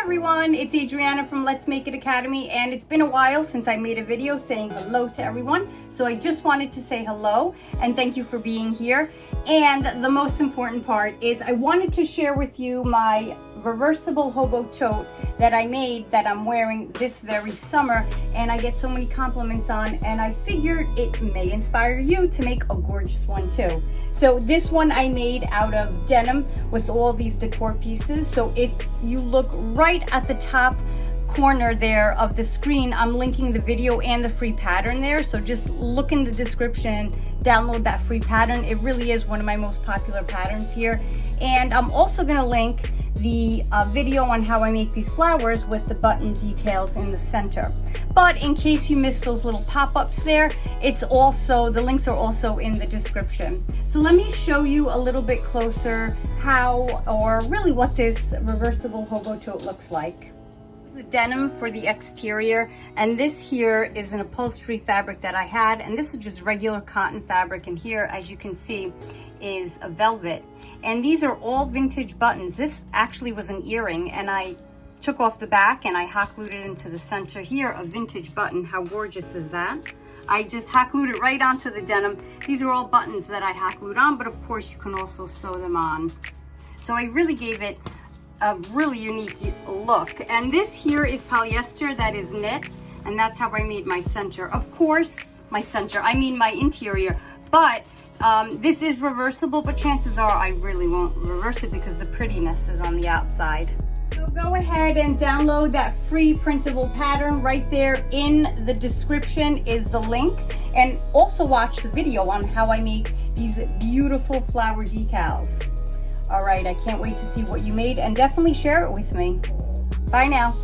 everyone, it's Adriana from Let's Make It Academy, and it's been a while since I made a video saying hello to everyone, so I just wanted to say hello and thank you for being here. And the most important part is I wanted to share with you my reversible hobo tote that I made that I'm wearing this very summer, and I get so many compliments on, and I figured it may inspire you to make a gorgeous one too. So this one I made out of denim with all these decor pieces. So if you look right at the top corner there of the screen, I'm linking the video and the free pattern there. So just look in the description, download that free pattern. It really is one of my most popular patterns here. And I'm also gonna link the video on how I make these flowers with the button details in the center. But in case you missed those little pop-ups there, the links are also in the description. So let me show you a little bit closer how, or really what this reversible hobo tote looks like. The denim for the exterior, and this here is an upholstery fabric that I had, and this is just regular cotton fabric, and here, as you can see, is a velvet. And these are all vintage buttons. This actually was an earring, and I took off the back and I hot glued it into the center here, a vintage button. How gorgeous is that? I just hot glued it right onto the denim. These are all buttons that I hot glued on, but of course you can also sew them on. So I really gave it a really unique look. And this here is polyester that is knit, and that's how I made my center. Of course, my interior, but this is reversible, but chances are I really won't reverse it because the prettiness is on the outside. So go ahead and download that free printable pattern. Right there in the description is the link, and also watch the video on how I make these beautiful flower decals. All right, I can't wait to see what you made, and definitely share it with me. Bye now.